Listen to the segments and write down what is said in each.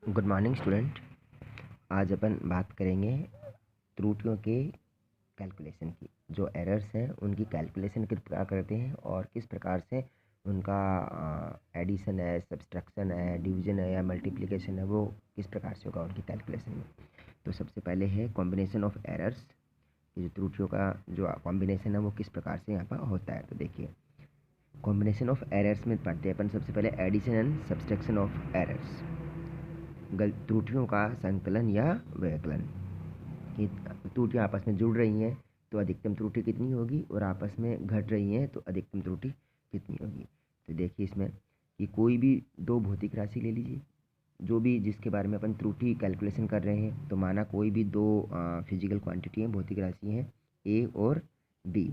Good morning student. आज अपन बात करेंगे त्रुटियों के कैलकुलेशन की। जो एरर्स हैं उनकी कैलकुलेशन किस प्रकार करते हैं और किस प्रकार से उनका एडिशन है, सब्सट्रैक्शन है, डिवीजन है या मल्टीप्लिकेशन है, वो किस प्रकार से होगा उनकी कैलकुलेशन में। तो सबसे पहले है कॉम्बिनेशन ऑफ एरर्स। जो त्रुटियों का जो कॉम्बिनेशन है वो किस प्रकार से यहाँ पर होता है। तो देखिए, कॉम्बिनेशन ऑफ एरर्स में पढ़ते हैं अपन सबसे पहले addition and subtraction of errors. त्रुटियों का संकलन या व्यवकलन। कि त्रुटियाँ आपस में जुड़ रही हैं तो अधिकतम त्रुटि कितनी होगी, और आपस में घट रही हैं तो अधिकतम त्रुटि कितनी होगी। तो देखिए इसमें कि कोई भी दो भौतिक राशि ले लीजिए, जो भी जिसके बारे में अपन त्रुटि कैलकुलेशन कर रहे हैं। तो माना कोई भी दो फिजिकल क्वांटिटी हैं, भौतिक राशि हैं, ए और बी।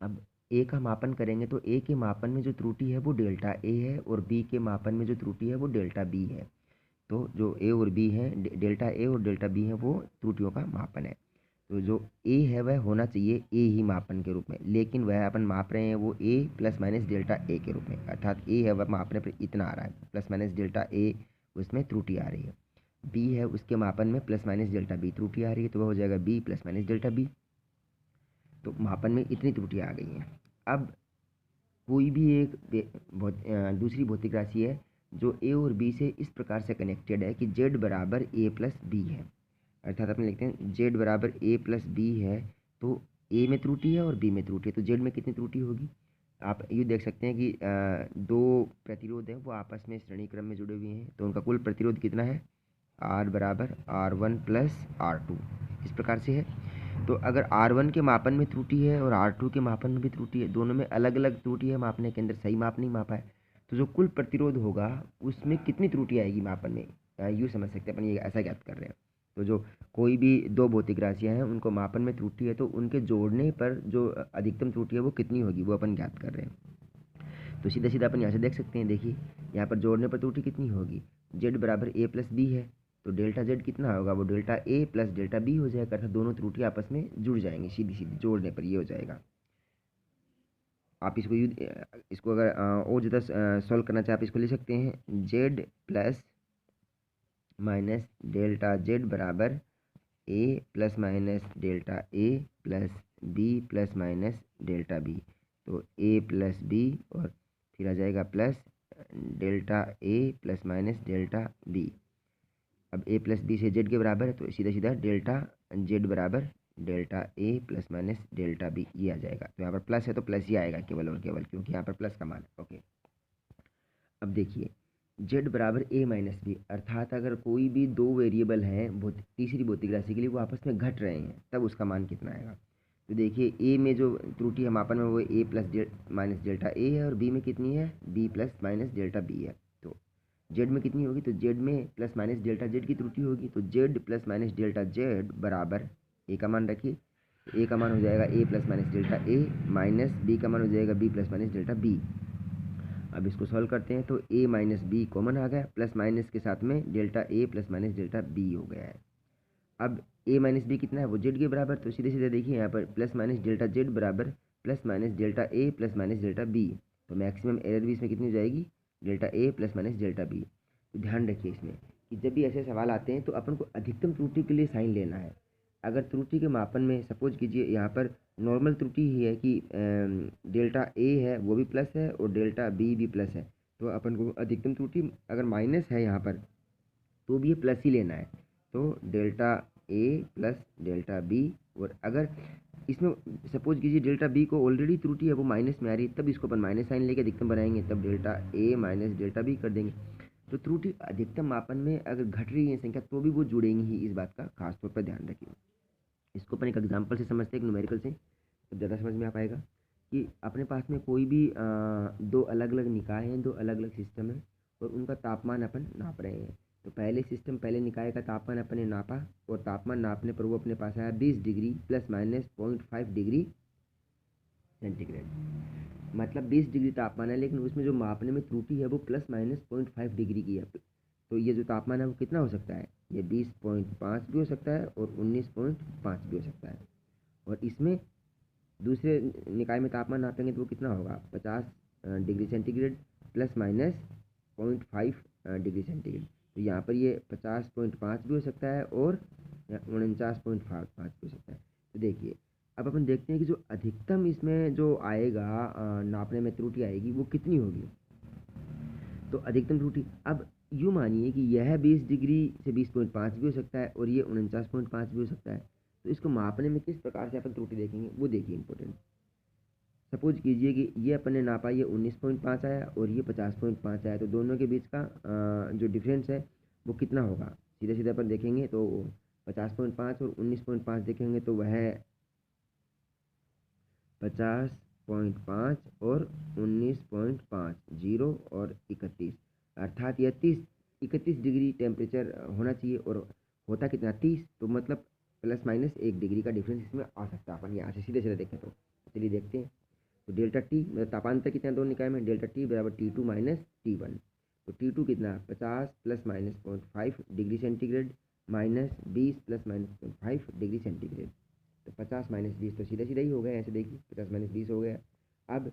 अब ए का मापन करेंगे तो ए के मापन में जो त्रुटि है वो डेल्टा ए है, और बी के मापन में जो त्रुटि है वो डेल्टा बी है। तो जो ए और बी है, डेल्टा ए और डेल्टा बी है, वो त्रुटियों का मापन है। तो जो ए है वह होना चाहिए ए ही मापन के रूप में, लेकिन वह अपन माप रहे हैं वो ए प्लस माइनस डेल्टा ए के रूप में। अर्थात ए है वह मापने पर इतना आ रहा है, प्लस माइनस डेल्टा ए उसमें त्रुटि आ रही है। बी है उसके मापन में प्लस माइनस डेल्टा बी त्रुटि आ रही है, तो वह हो जाएगा B plus minus delta B. तो मापन में इतनी त्रुटियाँ आ गई हैं। अब कोई भी एक दूसरी भौतिक राशि है जो ए और बी से इस प्रकार से कनेक्टेड है कि जेड बराबर ए प्लस बी है। अर्थात अपन लिखते हैं जेड बराबर ए प्लस बी है, तो ए में त्रुटि है और बी में त्रुटि है, तो जेड में कितनी त्रुटि होगी। आप ये देख सकते हैं कि दो प्रतिरोध हैं वो आपस में श्रेणी क्रम में जुड़े हुए हैं, तो उनका कुल प्रतिरोध कितना है, आर बराबर R1 प्लस R2 इस प्रकार से है। तो अगर R1 के मापन में त्रुटि है और R2 के मापन में भी त्रुटि है, दोनों में अलग अलग त्रुटि है मापने के अंदर, सही माप नहीं मापा है, तो जो कुल प्रतिरोध होगा उसमें कितनी त्रुटि आएगी मापन में, यूँ समझ सकते हैं अपन, ये ऐसा ज्ञात कर रहे हैं। तो जो कोई भी दो भौतिक राशियाँ हैं उनको मापन में त्रुटि है, तो उनके जोड़ने पर जो अधिकतम त्रुटि है वो कितनी होगी वो अपन ज्ञात कर रहे हैं। तो सीधा सीधा अपन यहाँ से देख सकते हैं। देखिए यहाँ पर जोड़ने पर त्रुटि कितनी होगी, जेड बराबर ए प्लस बी है, तो डेल्टा जेड कितना होगा, वो delta A plus delta B हो जाएगा। अर्थात दोनों त्रुटि आपस में जुड़ जाएंगी, सीधी सीधी जोड़ने पर ये हो जाएगा। आप इसको अगर और ज़्यादा सॉल्व करना चाहे आप इसको ले सकते हैं, Z plus minus delta Z बराबर A plus minus delta A plus B plus minus delta B. तो ए प्लस बी और फिर आ जाएगा plus delta A plus minus delta B. अब ए प्लस बी से जेड के बराबर है, तो सीधा सीधा डेल्टा जेड बराबर delta A plus minus delta B ये आ जाएगा। तो यहाँ पर प्लस है तो प्लस ही आएगा केवल और केवल, क्योंकि यहाँ पर प्लस का मान है। ओके, अब देखिए जेड बराबर ए माइनस बी, अर्थात अगर कोई भी दो वेरिएबल हैं तीसरी भौतिक राशि के लिए, वो आपस में घट रहे हैं, तब उसका मान कितना आएगा। तो देखिए ए में जो त्रुटि है मापन में वो A plus minus delta A है, और बी में कितनी है, B plus minus delta B है। तो जेड में कितनी होगी, तो जेड में प्लस माइनस डेल्टा जेड की त्रुटि होगी, तो Z plus minus delta Z बराबर ए का मान रखिए, ए का मान हो जाएगा A plus minus delta A, minus B का मान हो जाएगा B plus minus delta B. अब इसको सॉल्व करते हैं तो ए माइनस बी कॉमन आ गया, प्लस माइनस के साथ में delta A plus minus delta B हो गया है। अब ए माइनस बी कितना है, वो जेड के बराबर, तो सीधे सीधे देखिए यहाँ पर प्लस माइनस डेल्टा जेड बराबर plus minus delta A plus minus delta B. तो मैक्सिमम एरर भी इसमें कितनी हो जाएगी, delta A plus minus delta B. तो ध्यान रखिए इसमें कि जब भी ऐसे सवाल आते हैं तो अपन को अधिकतम त्रुटि के लिए साइन लेना है। अगर त्रुटि के मापन में सपोज कीजिए यहाँ पर नॉर्मल त्रुटि ही है कि डेल्टा ए है वो भी प्लस है और डेल्टा बी भी प्लस है, तो अपन को अधिकतम त्रुटि अगर माइनस है यहाँ पर तो भी ये प्लस ही लेना है। तो delta A plus delta B, और अगर इसमें सपोज कीजिए डेल्टा बी को ऑलरेडी त्रुटि है वो माइनस में आ रही है, तब इसको अपन माइनस साइन लेके अधिकतम बनाएंगे, तब delta A minus delta B कर देंगे। तो त्रुटि अधिकतम मापन में अगर घट रही है संख्या तो भी वो जुड़ेंगी ही, इस बात का खास तौर पर ध्यान रखिए। इसको अपन एक एग्जाम्पल से समझते हैं, एक न्यूमेरिकल से, तो ज़्यादा समझ में आ पाएगा। कि अपने पास में कोई भी दो अलग अलग निकाय हैं, दो अलग अलग सिस्टम है, और उनका तापमान अपन नाप रहे हैं। तो पहले सिस्टम पहले निकाय का तापमान अपन ने नापा, और तापमान नापने पर वो अपने पास आया 20 degree plus minus 0.5 degree centigrade. मतलब 20 डिग्री तापमान है, लेकिन उसमें जो मापने में त्रुटि है वो प्लस माइनस 0.5 डिग्री की है। तो ये जो तापमान है वो कितना हो सकता है, ये 20.5 भी हो सकता है और 19.5 भी हो सकता है। और इसमें दूसरे निकाय में तापमान नापेंगे तो वो कितना होगा, 50 degree centigrade plus minus 0.5 degree centigrade. तो यहाँ पर ये 50.5 भी हो सकता है और 49.5 भी हो सकता है। तो देखिए अब अपन देखते हैं कि जो अधिकतम इसमें जो आएगा नापने में त्रुटि आएगी वो कितनी होगी। तो अधिकतम त्रुटि अब यूँ मानिए कि यह 20 डिग्री से 20.5 भी हो सकता है और ये 49.5 भी हो सकता है। तो इसको मापने में किस प्रकार से अपन त्रुटि देखेंगे वो देखिए इंपॉर्टेंट। सपोज कीजिए कि ये अपन ने नापा, ये 19.5 आया और ये 50.5 आया, तो दोनों के बीच का जो डिफरेंस है वो कितना होगा। सीधे सीधे अपन देखेंगे तो 50.5 और 19.5 देखेंगे तो वह 50.5 और 19.5, 0 और 31, अर्थात यह 31 डिग्री टेम्परेचर होना चाहिए और होता कितना 30। तो मतलब प्लस माइनस 1 डिग्री का डिफरेंस इसमें आ सकता है। अपन यहाँ से सीधे सीधे देखें तो चलिए देखते हैं। तो डेल्टा टी मतलब तापांतर कितना दोनों निकाय में, डेल्टा टी बराबर T2 माइनस T1। तो T2 कितना 50 plus minus 0.5 degree centigrade minus 20 plus minus 0.5 degree centigrade. तो 50 माइनस 20 तो सीधा सीधा ही हो गया, ऐसे देखिए 50 माइनस 20 हो गया। अब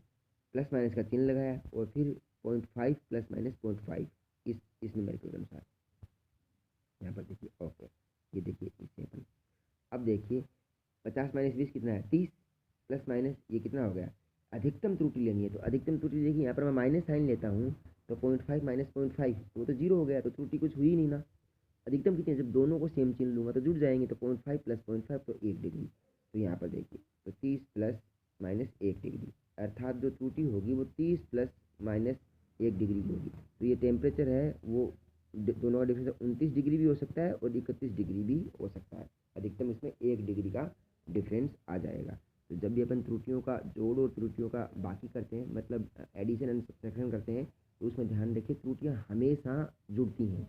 प्लस माइनस का चिन्ह लगाया और फिर 0.5 प्लस माइनस 0.5 इस न्यूमेरिकल के अनुसार यहाँ पर देखिए। ओके, ये देखिए इससे अपन अब देखिए 50 माइनस 20 कितना है 30 प्लस माइनस ये कितना हो गया। अधिकतम त्रुटि लेनी है तो अधिकतम त्रुटि देखिए यहाँ पर मैं माइनस साइन लेता हूँ तो 0.5 माइनस 0.5 वो तो 0 हो गया, तो त्रुटि कुछ हुई नहीं ना। अधिकतम कितनी है, जब दोनों को सेम चिन्ह लूँगा तो जुड़ जाएंगे, तो 0.5 प्लस 0.5 तो 1 डिग्री। तो यहाँ पर देखिए तो 30 प्लस माइनस 1 डिग्री, अर्थात जो त्रुटि होगी वो 30 प्लस माइनस 1 डिग्री की होगी। तो ये टेम्परेचर है वो दोनों का डिफरेंस 29 डिग्री भी हो सकता है और 31 डिग्री भी हो सकता है। अधिकतम इसमें 1 डिग्री का डिफरेंस आ जाएगा। तो जब भी अपन त्रुटियों का जोड़ और त्रुटियों का बाकी करते हैं, मतलब एडिशन एंड सब्ट्रैक्शन करते हैं, तो उसमें ध्यान रखिए त्रुटियां हमेशा जुड़ती हैं।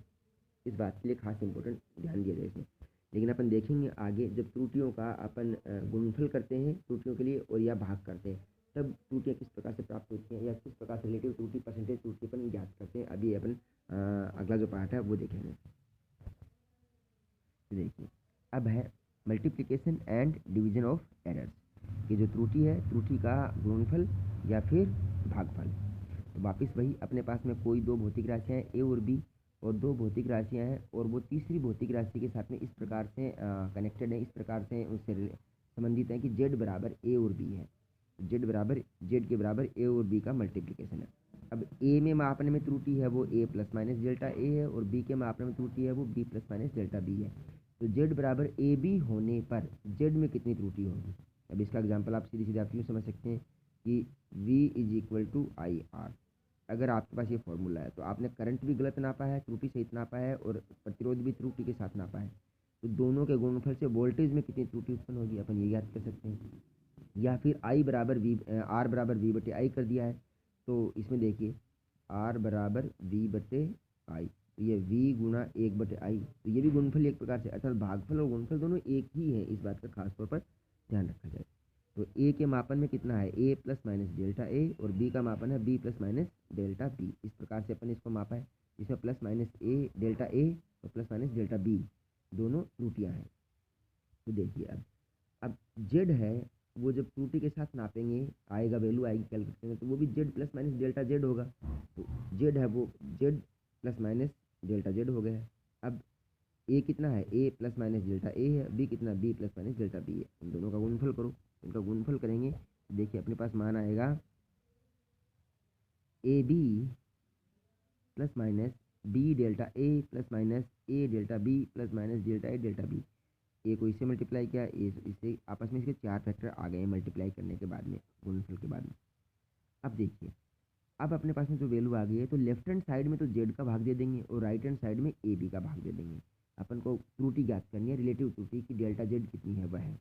इस बात के लिए खास इंपॉर्टेंट ध्यान दिया जाए इसमें। लेकिन अपन देखेंगे आगे जब त्रुटियों का अपन गुणनफल करते हैं त्रुटियों के लिए और या भाग करते हैं, तब त्रुटियाँ किस प्रकार से प्राप्त होती हैं या किस प्रकार से रिलेटिव त्रुटि परसेंटेज त्रुटि अपन ज्ञात करते हैं। अभी अपन अगला जो पार्ट है वो देखेंगे। देखिए अब है multiplication and division of errors. ये जो त्रुटि है त्रुटि का गुणनफल या फिर भागफल। तो वापस वही अपने पास में कोई दो भौतिक राशियाँ हैं ए और बी, और दो भौतिक राशियाँ हैं और वो तीसरी भौतिक राशि के साथ में इस प्रकार से कनेक्टेड है, इस प्रकार से उससे संबंधित है कि जेड बराबर ए और बी है। जेड के बराबर ए और बी का मल्टीप्लिकेशन है। अब ए में मापने में त्रुटि है वो A plus minus delta A है और बी के मापने में त्रुटि है वो B plus minus delta B है। तो जेड बराबर ए बी होने पर जेड में कितनी त्रुटि होगी। अब इसका एग्जाम्पल आप सीधे सीधे आप यूँ समझ सकते हैं कि V is equal to I R. अगर आपके पास ये फॉर्मूला है तो आपने करंट भी गलत नापा है, त्रुटि सहित नापा है और प्रतिरोध भी त्रुटि के साथ नापा है, तो दोनों के गुणनफल से वोल्टेज में कितनी त्रुटि उत्पन्न होगी अपन ये याद कर सकते हैं। या फिर आई बराबर वी आर बराबर वी बटे आई कर दिया है, तो इसमें देखिए आर बराबर वी बटे आई, तो ये वी गुणा 1 बटे आई, तो ये भी गुणनफल एक प्रकार से, अर्थात भागफल और गुणनफल दोनों एक ही है। इस बात का खास तौर पर ध्यान रखा जाए। तो ए के मापन में कितना है A plus minus delta A और बी का मापन है B plus minus delta B. इस प्रकार से अपन इसको मापा है, इसमें plus minus A delta A और प्लस माइनस डेल्टा बी दोनों त्रुटियाँ हैं। तो देखिए अब जेड है वो जब त्रुटि के साथ नापेंगे आएगा, वैल्यू आएगी कैलकुलेट करेंगे तो वो भी Z plus minus delta Z होगा। तो जेड है वो Z plus minus delta Z हो गया है। अब ए कितना है A plus minus delta A है, बी कितना B plus minus delta B है। इन दोनों का गुणनफल करो, इनका गुणनफल करेंगे तो देखिए अपने पास मान आएगा A B plus minus B delta A plus minus A delta B plus minus delta A delta B. A को इससे मल्टीप्लाई किया, ए इससे, आपस में इसके 4 फैक्टर आ गए मल्टीप्लाई करने के बाद में, गुणनफल के बाद में। अब देखिए अब अपने पास में जो वैल्यू आ गई है तो लेफ्ट हैंड साइड में तो जेड का भाग दे देंगे और राइट हैंड साइड में ए बी का भाग दे देंगे। अपन को त्रुटि ज्ञात करनी है, रिलेटिव त्रुटि की डेल्टा जेड कितनी है वह है।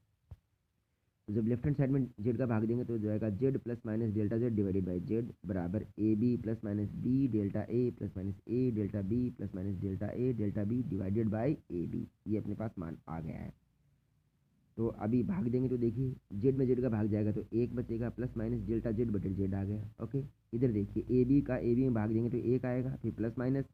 तो जब लेफ्ट हैंड साइड में जेड का भाग देंगे तो हो जाएगा Z plus minus delta Z divided by Z बराबर A B plus minus B delta A plus minus A delta B plus minus delta A delta B divided by A B. ये अपने पास मान आ गया है। तो अभी भाग देंगे तो देखिए जेड में जेड का भाग जाएगा तो एक बचेगा प्लस माइनस डेल्टा जेड बटे जेड आ गया। ओके, इधर देखिए ए बी का ए बी में भाग देंगे तो एक आएगा, फिर प्लस माइनस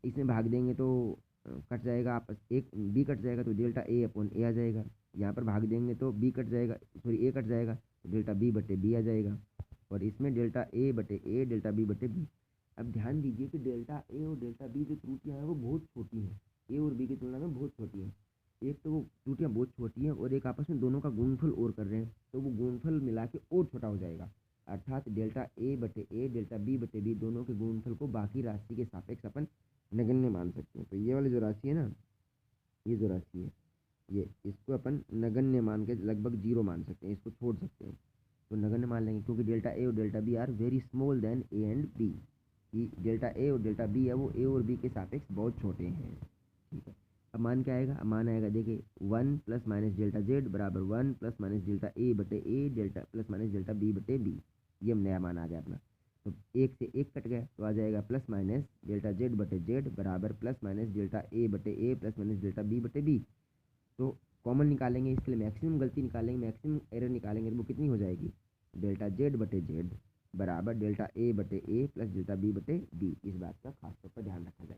इसमें भाग देंगे तो कट जाएगा आपस, एक बी कट जाएगा तो डेल्टा ए अपॉन ए आ जाएगा। यहाँ पर भाग देंगे तो बी कट जाएगा, सॉरी ए कट जाएगा तो डेल्टा बी बटे बी आ जाएगा, और इसमें डेल्टा ए बटे ए डेल्टा बी बटे बी। अब ध्यान दीजिए कि डेल्टा ए और डेल्टा बी जो त्रुटियाँ हैं वो बहुत छोटी हैं, ए और बी की तुलना में बहुत छोटी हैं। एक तो वो त्रुटियाँ बहुत छोटी हैं और एक आपस में दोनों का गुणनफल और कर रहे हैं, तो वो गुणनफल मिला के और छोटा हो जाएगा। अर्थात डेल्टा ए बटे ए, डेल्टा बी दोनों के गुणनफल को बाकी राशि के सापेक्ष अपन नगण्य मान सकते हैं। तो ये वाली जो राशि है ना, ये जो राशि है, ये इसको अपन नगण्य मान के लगभग जीरो मान सकते हैं, इसको छोड़ सकते हैं। तो नगण्य मान लेंगे क्योंकि डेल्टा ए और delta B are very small than A and B, कि डेल्टा ए और डेल्टा बी है वो ए और बी के सापेक्ष बहुत छोटे हैं। ठीक है, अब मान क्या आएगा? अब मान आएगा देखिए 1 प्लस माइनस डेल्टा जेड बराबर 1 प्लस माइनस डेल्टा ए बटे A delta plus minus delta B बटे बी। ये नया मान आ गया अपना। तो एक से एक कट गया तो आ जाएगा प्लस माइनस डेल्टा जेड बटे जेड बराबर प्लस माइनस डेल्टा ए बटे ए प्लस माइनस डेल्टा बी बटे बी। तो कॉमन निकालेंगे, इसके लिए मैक्सिमम गलती निकालेंगे, मैक्सिमम एरर निकालेंगे, तो वो कितनी हो जाएगी? डेल्टा जेड बटे जेड बराबर डेल्टा ए बटे ए प्लस डेल्टा बी बटे बी। इस बात का खासतौर पर ध्यान रखा जाए।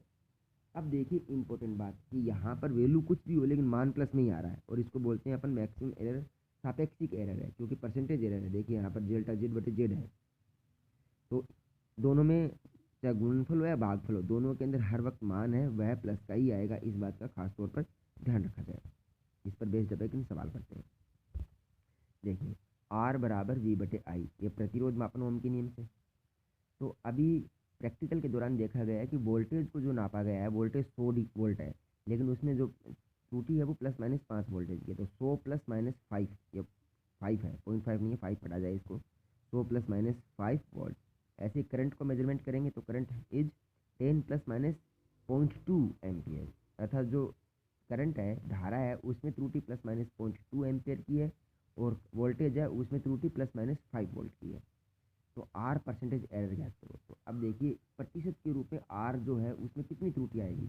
अब देखिए इंपॉर्टेंट बात कि यहाँ पर वैल्यू कुछ भी हो लेकिन मान प्लस में ही आ रहा है, और इसको बोलते हैं अपन मैक्सिमम एरर, सापेक्षिक एरर है क्योंकि परसेंटेज एरर है। देखिए यहाँ पर डेल्टा जेड बटे जेड है, तो दोनों में चाहे गुणनफल हो या भागफल हो, दोनों के अंदर हर वक्त मान है वह प्लस का ही आएगा। इस बात का खास तौर पर ध्यान रखा जाए। इस पर बेस्ड अपन सवाल करते हैं। देखिए आर बराबर वी बटे आई, ये प्रतिरोध मापन ओम के नियम से। तो अभी प्रैक्टिकल के दौरान देखा गया है कि वोल्टेज को जो नापा गया है, वोल्टेज 100 वोल्ट है, लेकिन उसमें जो त्रुटि है वो प्लस माइनस 5 वोल्टेज की है। तो 100 प्लस माइनस 5, ये 5 है, 0.5 नहीं है, 5 पढ़ा जाए इसको। 100 प्लस माइनस 5 वोल्ट। ऐसे करंट को मेजरमेंट करेंगे तो current is 10 plus minus 0.2 ampere. अर्थात जो करंट है, धारा है, उसमें त्रुटि प्लस माइनस 0.2 एम्पियर की है, और वोल्टेज है उसमें त्रुटि प्लस माइनस 5 वोल्ट की है। तो आर परसेंटेज एरर ज्ञात करो। तो अब देखिए प्रतिशत के रूप में आर जो है उसमें कितनी त्रुटि आएगी?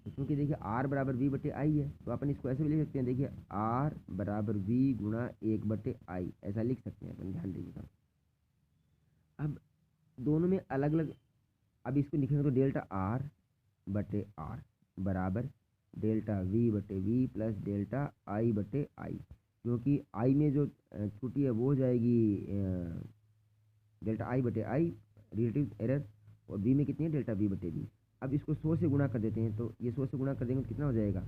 तो क्योंकि देखिए आर बराबर वी बटे आई है, तो अपन इसको ऐसे भी लिख सकते हैं। देखिए आर बराबर वी गुणा 1 बटे आई, ऐसा लिख सकते हैं अपन, ध्यान दीजिएगा। अब दोनों में अलग अलग, अब इसको लिखेंगे तो डेल्टा आर बटे आर बराबर डेल्टा वी बटे वी प्लस डेल्टा आई बटे आई, क्योंकि आई में जो त्रुटि है वो हो जाएगी डेल्टा आई बटे आई रिलेटिव एरर, और बी में कितनी है? डेल्टा बी बटे बी। अब इसको 100 से गुणा कर देते हैं, तो ये 100 से गुणा कर देंगे तो कितना हो जाएगा?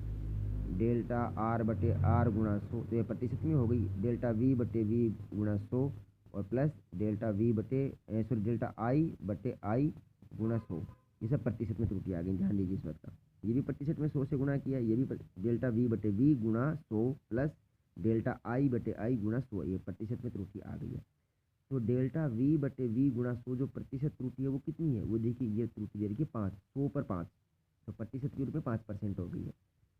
डेल्टा आर बटे आर गुणा 100, तो ये प्रतिशत में हो गई डेल्टा वी बटे वी गुणा 100 और प्लस डेल्टा वी बटे सॉरी डेल्टा आई बटे आई गुणा 100। ये सब प्रतिशत में त्रुटि आ गई, ध्यान दीजिए इस बात का। ये भी प्रतिशत में 100 से गुणा किया, ये भी डेल्टा वी बटे वी गुणा 100 प्लस डेल्टा आई बटे आई गुणा 100, ये प्रतिशत में त्रुटि आ गई है। तो डेल्टा वी बटे वी गुणा 100 जो प्रतिशत त्रुटि है वो कितनी है? वो देखिए ये त्रुटि दे रही है 5, 100 पर 5, तो प्रतिशत के रूप में 5% हो गई है।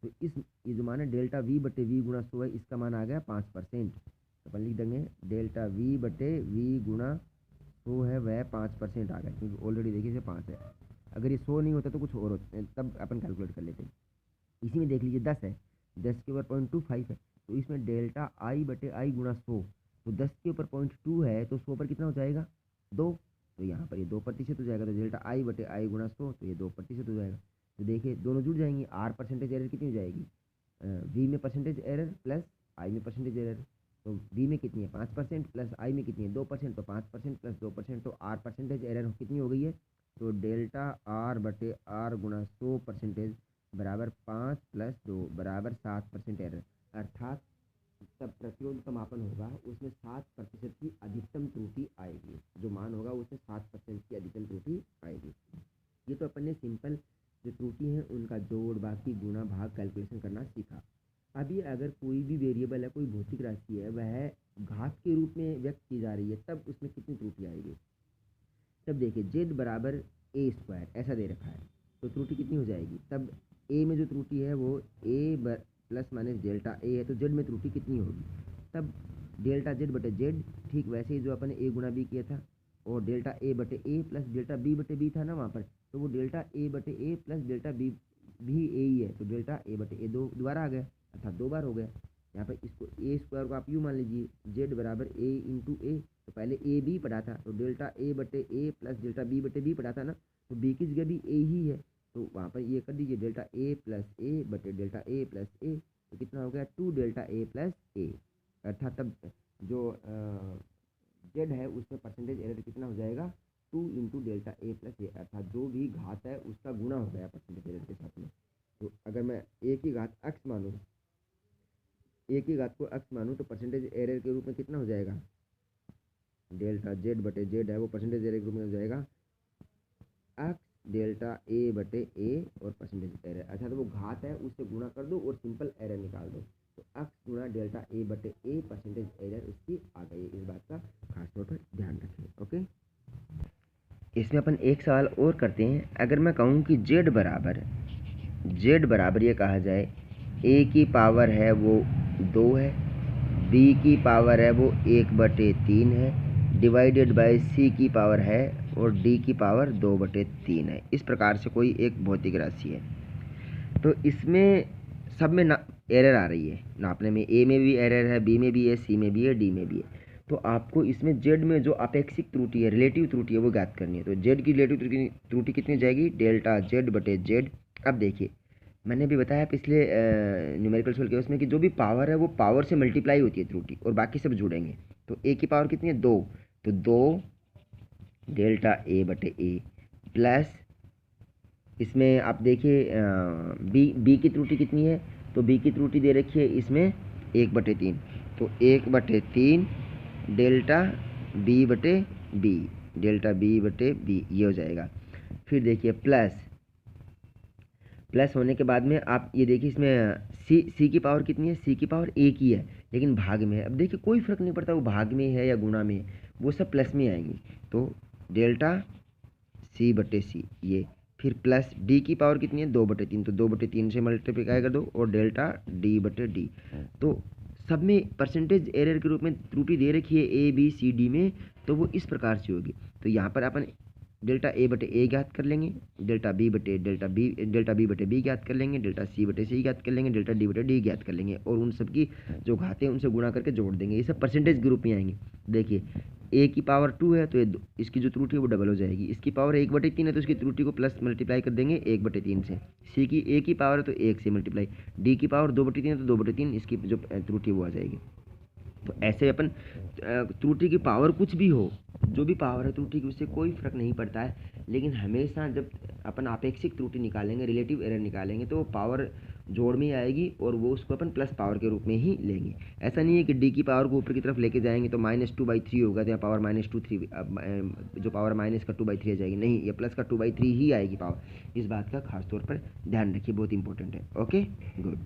तो ये जो मान है डेल्टा वी बटे वी गुणा 100 है, इसका मान आ गया 5%। तो अपन लिख देंगे डेल्टा वी बटे वी गुणा 100 है वह 5% आ गया, क्योंकि ऑलरेडी देखिए इसे 5 है। अगर ये 100 नहीं होता तो कुछ और होता, तब अपन कैलकुलेट कर लेते। इसी में देख लीजिए 10 है, 10 के ऊपर 0.25 है, तो इसमें डेल्टा आई बटे आई गुणा 100, तो 10 के ऊपर 0.2 है तो 100 पर कितना हो जाएगा? 2। तो यहाँ पर ये 2% हो जाएगा, तो डेल्टा आई बटे आई गुणा 100, तो ये 2% हो जाएगा। तो देखिए दोनों जुड़ जाएंगे। आर परसेंटेज एरर कितनी हो जाएगी? वी में परसेंटेज एरर प्लस आई में परसेंटेज एरर। तो वी में कितनी है? 5% प्लस आई में कितनी है? 2%। तो 5% प्लस 2%, तो आर परसेंटेज एरर कितनी हो गई है? तो डेल्टा आर बटे आर गुणा 100% बराबर 5 प्लस 2 बराबर 7% एरर। अर्थात तब प्रतिरोध का मापन होगा उसमें 7% की अधिकतम त्रुटि आएगी। जो मान होगा उसमें 7% की अधिकतम त्रुटि आएगी। ये तो अपन ने सिंपल जो त्रुटि है उनका जोड़, बाकी गुणा, भाग कैलकुलेशन करना सीखा। अभी अगर कोई भी वेरिएबल है, कोई भौतिक राशि है, वह घात के रूप में व्यक्त की जा रही है, तब उसमें कितनी त्रुटि आएगी? तब देखिए जेड बराबर ए स्क्वायर ऐसा दे रखा है, तो त्रुटि कितनी हो जाएगी? तब ए में जो त्रुटि है वो A plus minus delta A है, तो जेड में त्रुटि कितनी होगी? तब डेल्टा जेड बटे जेड, ठीक वैसे ही जो अपन ने ए गुणा बी किया था, और डेल्टा ए बटे ए प्लस डेल्टा बी बटे बी था ना वहाँ पर, तो वो डेल्टा ए बटे ए प्लस डेल्टा बी भी ए ही है, तो डेल्टा ए बटे ए दोबारा आ गया, अर्थात 2 बार हो गया। यहाँ पर इसको ए स्क्वायर को आप यूँ मान लीजिए, जेड बराबर ए इंटू ए, तो पहले ए बी पढ़ा था, तो डेल्टा ए बटे ए प्लस डेल्टा बी बटे बी पढ़ा था ना, तो बी की जगह भी ए ही है, तो वहाँ पर ये कर दीजिए डेल्टा ए प्लस ए बटे डेल्टा ए प्लस ए, तो कितना हो गया? 2 डेल्टा ए प्लस ए। अर्थात तब जो जेड है उसमें परसेंटेज एरर कितना हो जाएगा? Two into delta A plus ए, अर्थात जो भी घात है उसका गुणा हो गया परसेंटेज एरर के साथ में। तो अगर मैं ए की घात एक्स मानूँ, ए की घात को एक्स मानूँ तो परसेंटेज एरर के रूप में कितना हो जाएगा, डेल्टा जेड बटे जेड है वो परसेंटेज एरर के रूप में हो जाएगा एक्स डेल्टा ए बटे ए और परसेंटेज एरर, अच्छा तो वो घात है उससे गुणा कर दो और सिंपल एरर निकाल दो। तो एक्स गुणा डेल्टा ए बटे ए परसेंटेज एरर उसकी आ गई है। इस बात का खास तौर पर ध्यान रखें। ओके, इसमें अपन एक सवाल और करते हैं। अगर मैं कहूँ कि जेड बराबर ये कहा जाए ए की पावर है वो 2 है, बी की पावर है वो 1/3 है, डिवाइडेड बाय सी की पावर है और डी की पावर 2/3 है। इस प्रकार से कोई एक भौतिक राशि है। तो इसमें सब में ना एरर आ रही है, नापने में ए में भी एरर है, बी में भी है, सी में भी है, डी में भी है। तो आपको इसमें जेड में जो अपेक्षिक त्रुटि है, रिलेटिव त्रुटि है, वो ज्ञात करनी है। तो जेड की रिलेटिव त्रुटि कितनी जाएगी, डेल्टा जेड बटे जेड। अब देखिए मैंने भी बताया पिछले न्यूमेरिकल सॉल्व के उसमें कि जो भी पावर है वो पावर से मल्टीप्लाई होती है त्रुटि, और बाकी सब जुड़ेंगे। तो ए की पावर कितनी है, 2, तो 2 डेल्टा ए बटे ए प्लस इसमें आप देखिए बी की त्रुटि कितनी है, तो बी की त्रुटि दे रखी है इसमें 1/3, तो 1/3 डेल्टा बी बटे बी, डेल्टा बी बटे बी ये हो जाएगा। फिर देखिए प्लस होने के बाद में आप ये देखिए इसमें सी की पावर कितनी है, सी की पावर एक ही है लेकिन भाग में है। अब देखिए कोई फर्क नहीं पड़ता वो भाग में है या गुणा में है, वो सब प्लस में आएंगी। तो डेल्टा सी बटे सी ये, फिर प्लस डी की पावर कितनी है, 2/3, तो 2/3 से मल्टीप्लाई कर दो और डेल्टा डी बटे डी। तो सब में परसेंटेज एरर के रूप में त्रुटि दे रखी है ए बी सी डी में, तो वो इस प्रकार से होगी। तो यहाँ पर अपन डेल्टा ए बटे ए ज्ञात कर लेंगे, डेल्टा बी बटे बी ज्ञात कर लेंगे, डेल्टा सी बटे सी ज्ञात कर लेंगे, डेल्टा डी बटे डी ज्ञात कर लेंगे और उन सब की जो घाते हैं उनसे गुणा करके जोड़ देंगे। ये सब परसेंटेज के रूप में आएंगे। देखिए ए की पावर 2 है तो इसकी जो त्रुटि है वो डबल हो जाएगी, इसकी पावर 1/3 है तो इसकी त्रुटि को प्लस मल्टीप्लाई कर देंगे 1/3 से, सी की ए की पावर है तो 1 से मल्टीप्लाई, डी की पावर 2/3 है तो 2/3 इसकी जो त्रुटि वो आ जाएगी। तो ऐसे अपन त्रुटि की पावर कुछ भी हो, जो भी पावर है त्रुटि की उससे कोई फर्क नहीं पड़ता है, लेकिन हमेशा जब अपन आपेक्षिक त्रुटि निकालेंगे, रिलेटिव एरर निकालेंगे, तो पावर जोड़ में आएगी और वो उसको अपन प्लस पावर के रूप में ही लेंगे। ऐसा नहीं है कि डी की पावर को ऊपर की तरफ लेके जाएंगे तो -2/3 होगा तो यहाँ पावर -2/3 जो पावर माइनस का 2/3 आ जाएगी, नहीं ये प्लस का 2/3 ही आएगी पावर। इस बात का खास तौर पर ध्यान रखिए, बहुत इंपॉर्टेंट है। Okay good.